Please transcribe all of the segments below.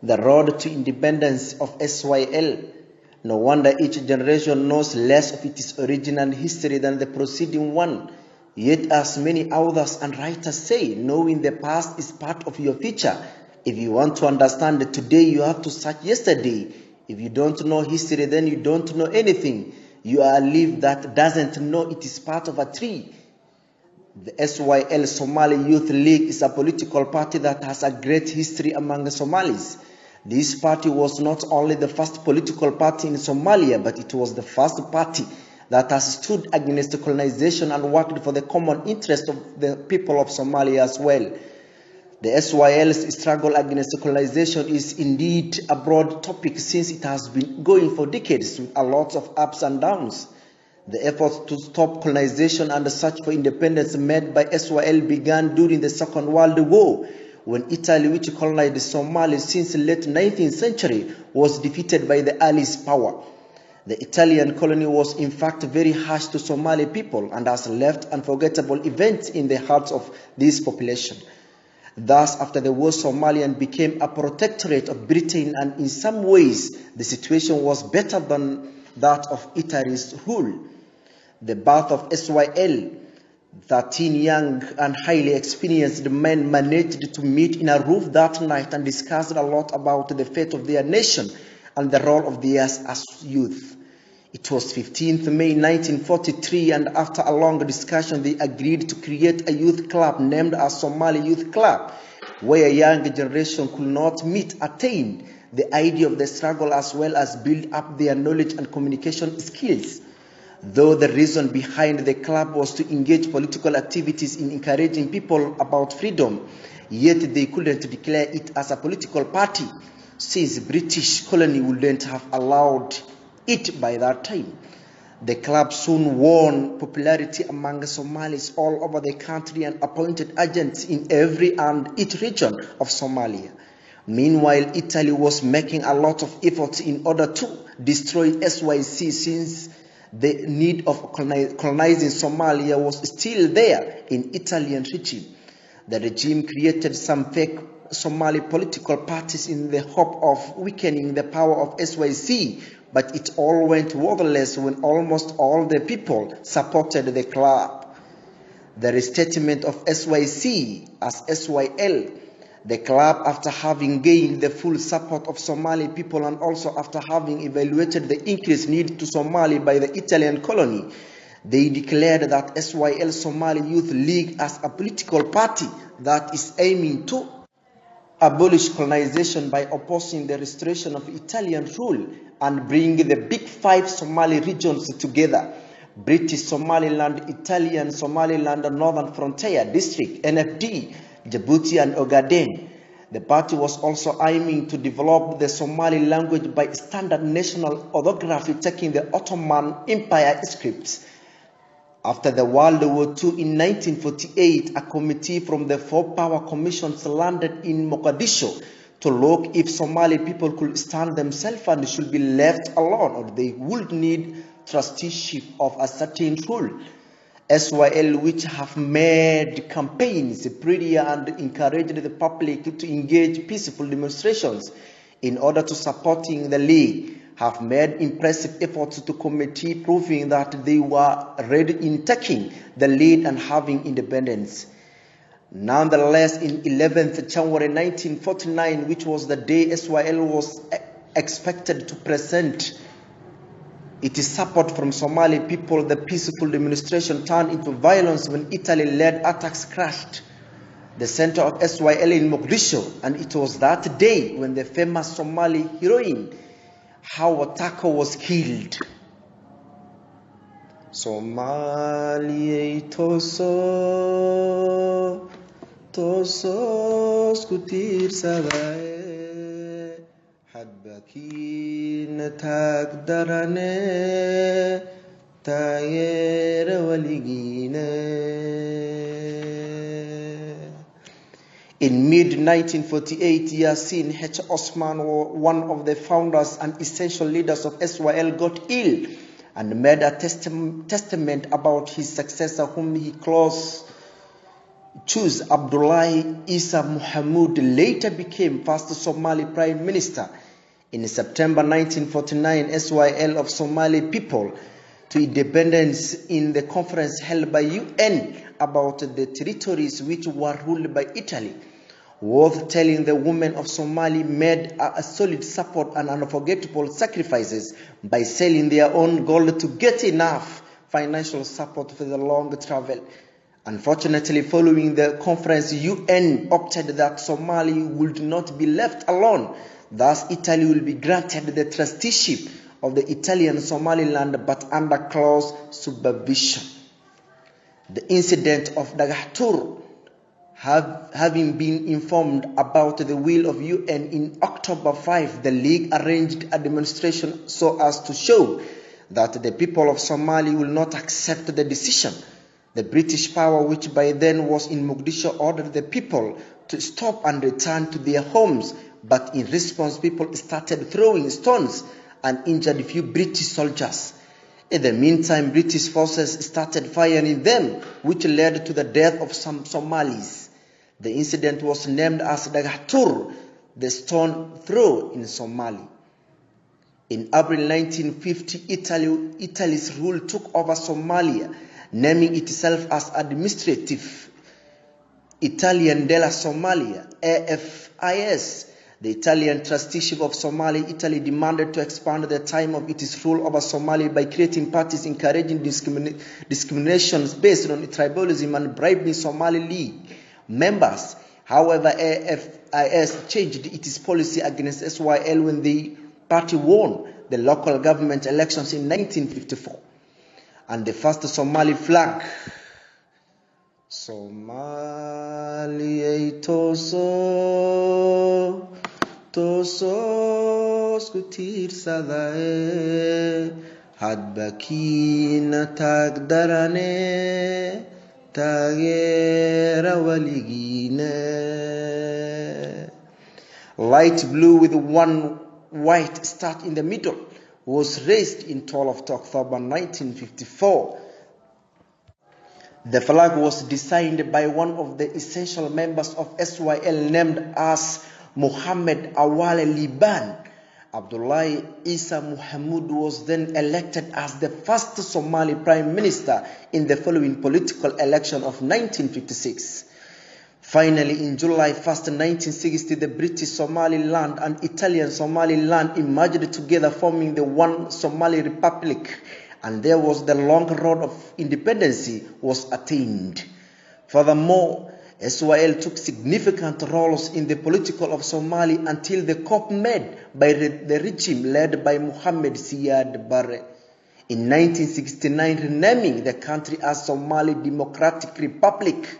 the road to independence of SYL. No wonder each generation knows less of its original history than the preceding one. Yet, as many authors and writers say, knowing the past is part of your future. If you want to understand today, you have to search yesterday. If you don't know history, then you don't know anything. You are a leaf that doesn't know it is part of a tree. The SYL Somali Youth League is a political party that has a great history among the Somalis. This party was not only the first political party in Somalia, but it was the first party that has stood against colonization and worked for the common interest of the people of Somalia as well. The SYL's struggle against colonization is indeed a broad topic since it has been going for decades with a lot of ups and downs. The efforts to stop colonization and the search for independence made by SYL began during the Second World War, when Italy, which colonized Somalia since the late 19th century, was defeated by the Allies' power. The Italian colony was in fact very harsh to Somali people and has left unforgettable events in the hearts of this population. Thus, after the war, Somalia became a protectorate of Britain, and in some ways, the situation was better than that of Italy's rule. The birth of SYL, 13 young and highly experienced men managed to meet in a room that night and discussed a lot about the fate of their nation and the role of theirs as youth. It was 15th May 1943, and after a long discussion, they agreed to create a youth club named as Somali Youth Club, where a young generation could not meet, attain the idea of the struggle as well as build up their knowledge and communication skills. Though the reason behind the club was to engage political activities in encouraging people about freedom, yet they couldn't declare it as a political party, since British colony wouldn't have allowed it by that time. The club soon won popularity among Somalis all over the country and appointed agents in every and each region of Somalia. Meanwhile, Italy was making a lot of efforts in order to destroy SYC, since the need of colonizing Somalia was still there in Italian regime. The regime created some fake Somali political parties in the hope of weakening the power of SYC, but it all went worthless when almost all the people supported the club. The restatement of SYC as SYL, the club, after having gained the full support of Somali people and also after having evaluated the increased need to Somali by the Italian colony, they declared that SYL Somali Youth League as a political party that is aiming to abolish colonization by opposing the restoration of Italian rule and bring the big five Somali regions together: British Somaliland, Italian Somaliland, Northern Frontier District, NFD, Djibouti and Ogaden. The party was also aiming to develop the Somali language by standard national orthography, taking the Ottoman Empire scripts. After the World War II in 1948, a committee from the four power commissions landed in Mogadishu to look if Somali people could stand themselves and should be left alone, or they would need trusteeship of a certain rule. SYL, which have made campaigns, prayer, and encouraged the public to engage peaceful demonstrations in order to supporting the league, have made impressive efforts to committee, proving that they were ready in taking the lead and having independence. Nonetheless, in 11th January 1949, which was the day SYL was expected to present its support from Somali people, the peaceful demonstration turned into violence when Italy-led attacks crashed the center of SYL in Mogadishu, and it was that day when the famous Somali heroine Hawa Tako was killed. Somali toso skutir sadae hadbakin takdarane tayera waligine. In mid-1948, Yasin H. Osman, one of the founders and essential leaders of SYL, got ill and made a testament about his successor, whom he close chose Abdullahi Isa Muhammad later became first Somali Prime Minister. In September 1949, SYL of Somali people to independence in the conference held by UN about the territories which were ruled by Italy. Worth telling, the women of Somali made a solid support and unforgettable sacrifices by selling their own gold to get enough financial support for the long travel. Unfortunately, following the conference, UN opted that Somali would not be left alone. Thus, Italy will be granted the trusteeship of the Italian Somaliland, but under close supervision. The incident of Dagahtur, having been informed about the will of UN in October 5, the League arranged a demonstration so as to show that the people of Somalia will not accept the decision. The British power, which by then was in Mogadishu, ordered the people to stop and return to their homes, but in response, people started throwing stones and injured a few British soldiers. In the meantime, British forces started firing them, which led to the death of some Somalis. The incident was named as Dagahtur, the stone throw in Somali. In April 1950, Italy's rule took over Somalia, naming itself as Administrative Italian della Somalia, AFIS. The Italian trusteeship of Somalia, Italy demanded to expand the time of its rule over Somalia by creating parties encouraging discriminations based on tribalism and bribing Somali League members. However, AFIS changed its policy against SYL when the party won the local government elections in 1954. And the first Somali flag, Somalia toso skutirsadae hadbakina tagdarane tagera waligine. Light blue with one white star in the middle was raised in 12th October 1954. The flag was designed by one of the essential members of SYL named as Muhammad Awale Liban. Abdullahi Isa Muhammad was then elected as the first Somali Prime Minister in the following political election of 1956. Finally, in July 1, 1960, the British Somaliland and Italian Somaliland emerged together, forming the one Somali Republic, and there was the long road of independence was attained. Furthermore, SYL took significant roles in the political of Somalia until the coup made by the regime led by Mohammed Siad Barre in 1969, renaming the country as Somali Democratic Republic.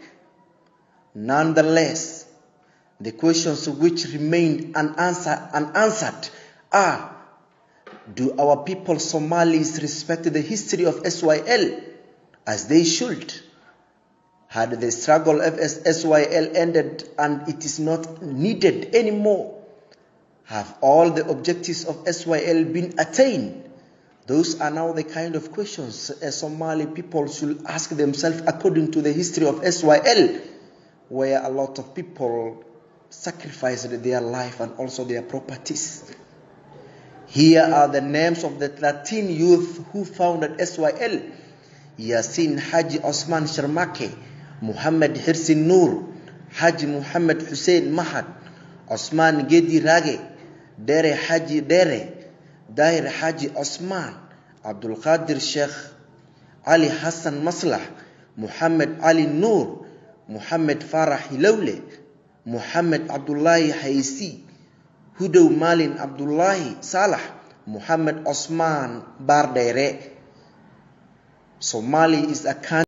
Nonetheless, the questions which remained unanswered are: do our people Somalis respect the history of SYL as they should? Had the struggle of SYL ended and it is not needed anymore? Have all the objectives of SYL been attained? Those are now the kind of questions Somali people should ask themselves according to the history of SYL, where a lot of people sacrificed their life and also their properties. Here are the names of the 13 youth who founded SYL: Yasin Haji Osman Sharmake, Muhammad Hirsi Noor, Haji Muhammad Hussein Mahad, Osman Gedi Rage, Dere Haji Dere, Dair Haji Osman, Abdul Qadir Sheikh, Ali Hassan Maslah, Muhammad Ali Noor, Muhammad Farah Hilawle, Muhammad Abdullahi Haisi, Hudaw Malin Abdullahi Salah, Muhammad Osman Bardere. Somali is a country